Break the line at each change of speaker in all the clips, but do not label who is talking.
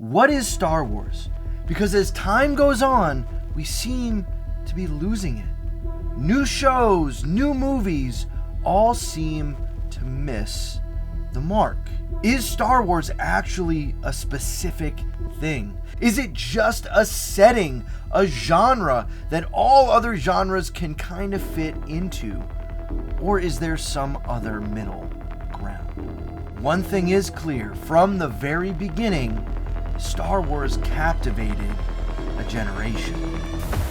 What is Star Wars? Because as time goes on, we seem to be losing it. New shows, new movies, all seem to miss the mark. Is Star Wars actually a specific thing? Is it just a setting, a genre that all other genres can kind of fit into? Or is there some other middle ground? One thing is clear, from the very beginning, Star Wars captivated a generation.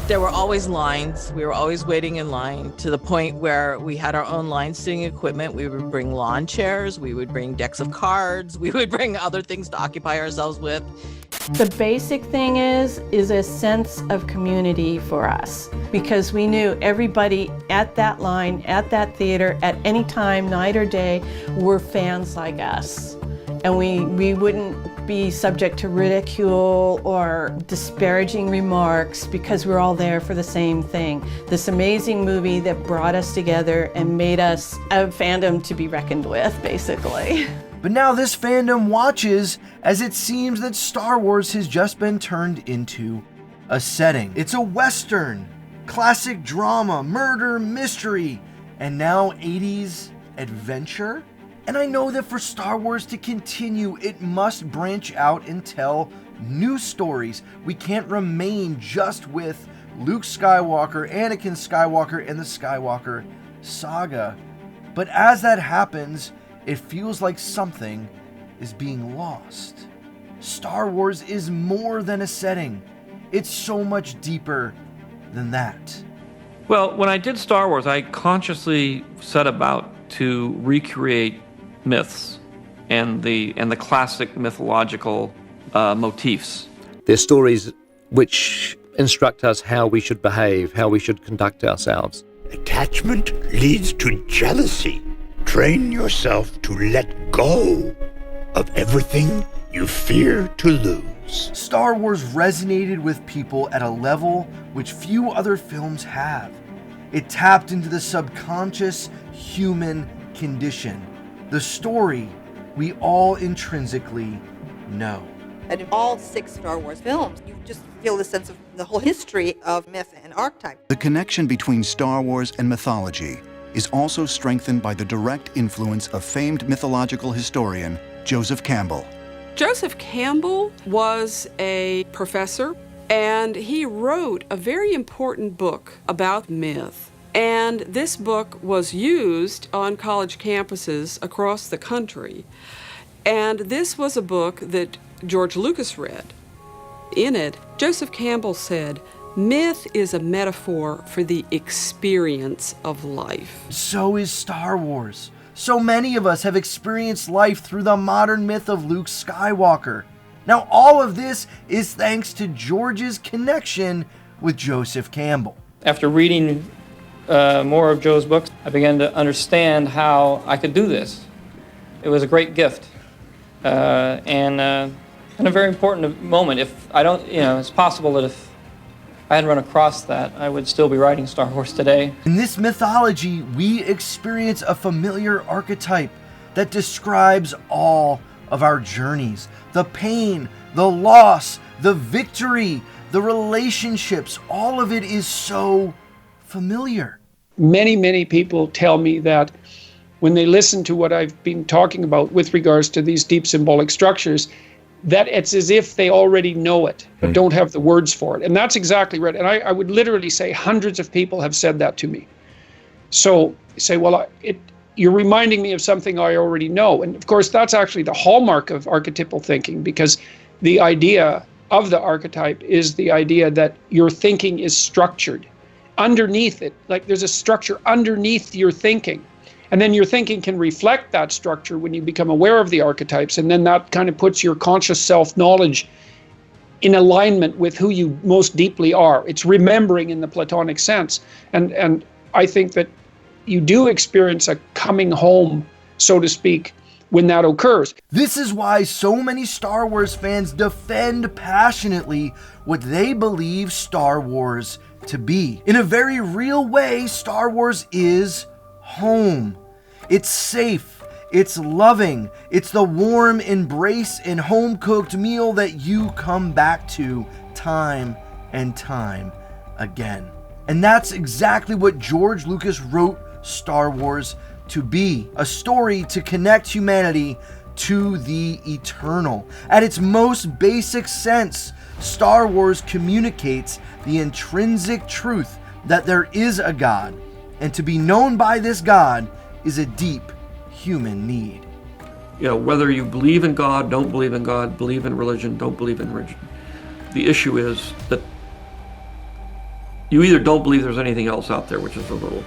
There were always lines. We were always waiting in line, to the point where we had our own line sitting equipment. We would bring lawn chairs, we would bring decks of cards, we would bring other things to occupy ourselves with.
The basic thing is a sense of community for us, because we knew everybody at that line, at that theater, at any time, night or day, were fans like us. And we wouldn't be subject to ridicule or disparaging remarks because we're all there for the same thing. This amazing movie that brought us together and made us a fandom to be reckoned with, basically.
But now this fandom watches as it seems that Star Wars has just been turned into a setting. It's a Western, classic drama, murder, mystery, and now 80s adventure. And I know that for Star Wars to continue, it must branch out and tell new stories. We can't remain just with Luke Skywalker, Anakin Skywalker, and the Skywalker saga. But as that happens, it feels like something is being lost. Star Wars is more than a setting. It's so much deeper than that.
Well, when I did Star Wars, I consciously set about to recreate myths and the classic mythological motifs.
They're stories which instruct us how we should behave, how we should conduct ourselves.
Attachment leads to jealousy. Train yourself to let go of everything you fear to lose.
Star Wars resonated with people at a level which few other films have. It tapped into the subconscious human condition, the story we all intrinsically know.
And in all 6 Star Wars films, you just feel the sense of the whole history of myth and archetype.
The connection between Star Wars and mythology is also strengthened by the direct influence of famed mythological historian Joseph Campbell.
Joseph Campbell was a professor, and he wrote a very important book about myth. And this book was used on college campuses across the country. And this was a book that George Lucas read. In it, Joseph Campbell said, "Myth is a metaphor for the experience of life."
So is Star Wars. So many of us have experienced life through the modern myth of Luke Skywalker. Now, all of this is thanks to George's connection with Joseph Campbell.
After reading more of Joe's books, I began to understand how I could do this. It was a great gift, and a very important moment. If I don't, it's possible that if I had run across that, I would still be writing Star Wars today.
In this mythology, we experience a familiar archetype that describes all of our journeys. The pain, the loss, the victory, the relationships, all of it is so familiar.
Many people tell me that when they listen to what I've been talking about with regards to these deep symbolic structures, that it's as if they already know it, but don't have the words for it. And that's exactly right. And I would literally say hundreds of people have said that to me. So say, well, you're reminding me of something I already know. And of course, that's actually the hallmark of archetypal thinking, because the idea of the archetype is the idea that your thinking is structured. Underneath it, like there's a structure underneath your thinking. And then your thinking can reflect that structure when you become aware of the archetypes. And then that kind of puts your conscious self-knowledge in alignment with who you most deeply are. It's remembering in the Platonic sense. And I think that you do experience a coming home, so to speak, when that occurs.
This is why so many Star Wars fans defend passionately what they believe Star Wars to be. In a very real way, Star Wars is home. It's safe, It's loving. It's the warm embrace and home-cooked meal that you come back to time and time again. And that's exactly what George Lucas wrote Star Wars to be. A story to connect humanity to the eternal. At its most basic sense, Star Wars communicates the intrinsic truth that there is a God, and to be known by this God is a deep human need.
You know, whether you believe in God, don't believe in God, believe in religion, don't believe in religion, the issue is that you either don't believe there's anything else out there, which is a little,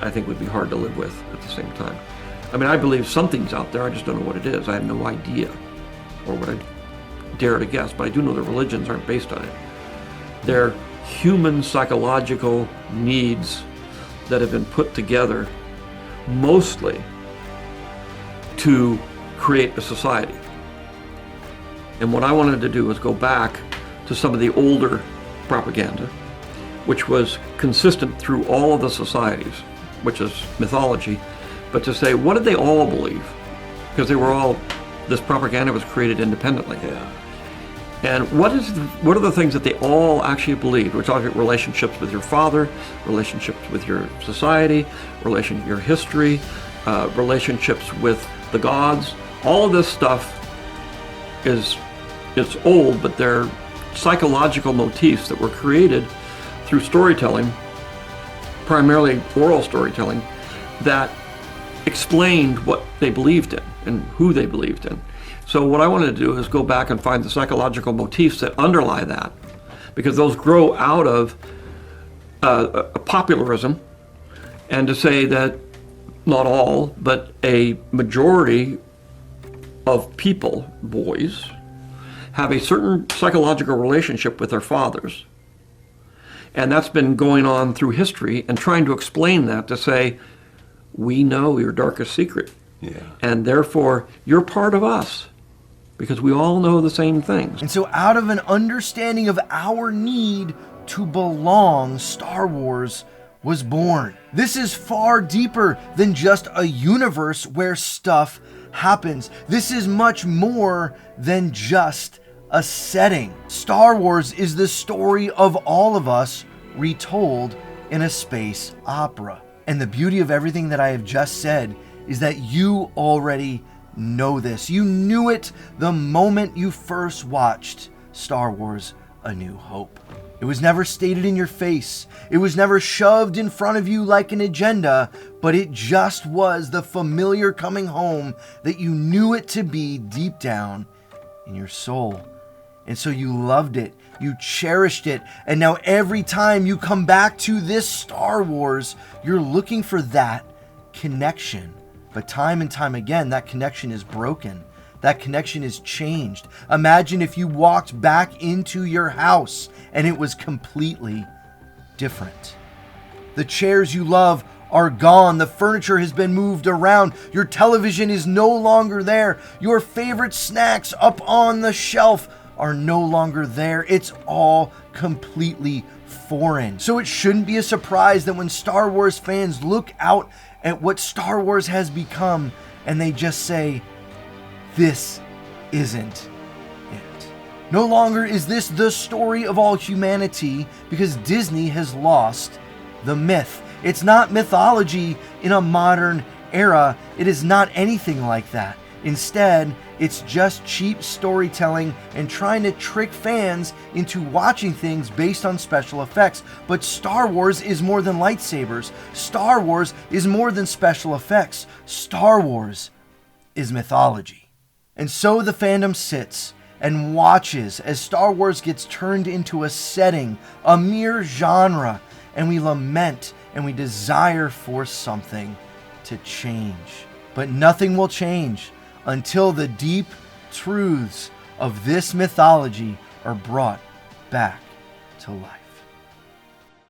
I think, would be hard to live with at the same time. I mean, I believe something's out there, I just don't know what it is. I have no idea, or what I dare to guess, but I do know that religions aren't based on it. They're human psychological needs that have been put together mostly to create a society. And what I wanted to do was go back to some of the older propaganda, which was consistent through all of the societies, which is mythology, but to say, what did they all believe? Because they were all, this propaganda was created independently.
Yeah.
And what are the things that they all actually believed? We're talking relationships with your father, relationships with your society, your history, relationships with the gods. All of this stuff it's old, but they're psychological motifs that were created through storytelling, primarily oral storytelling, that explained what they believed in and who they believed in. So what I wanted to do is go back and find the psychological motifs that underlie that, because those grow out of popularism, and to say that not all, but a majority of people, boys, have a certain psychological relationship with their fathers. And that's been going on through history, and trying to explain that, to say, we know your darkest secret.
Yeah.
And therefore, you're part of us, because we all know the same things.
And so out of an understanding of our need to belong, Star Wars was born. This is far deeper than just a universe where stuff happens. This is much more than just a setting. Star Wars is the story of all of us retold in a space opera. And the beauty of everything that I have just said is that you already know this. You knew it the moment you first watched Star Wars: A New Hope. It was never stated in your face. It was never shoved in front of you like an agenda, but it just was the familiar coming home that you knew it to be deep down in your soul. And so you loved it, you cherished it, and now every time you come back to this Star Wars, you're looking for that connection. But time and time again, that connection is broken. That connection is changed. Imagine if you walked back into your house and it was completely different. The chairs you love are gone. The furniture has been moved around. Your television is no longer there. Your favorite snacks up on the shelf are no longer there. It's all completely foreign. So it shouldn't be a surprise that when Star Wars fans look out at what Star Wars has become and they just say, this isn't it. No longer is this the story of all humanity, because Disney has lost the myth. It's not mythology in a modern era. It is not anything like that. Instead, it's just cheap storytelling and trying to trick fans into watching things based on special effects. But Star Wars is more than lightsabers. Star Wars is more than special effects. Star Wars is mythology. And so the fandom sits and watches as Star Wars gets turned into a setting, a mere genre, and we lament and we desire for something to change. But nothing will change until the deep truths of this mythology are brought back to life.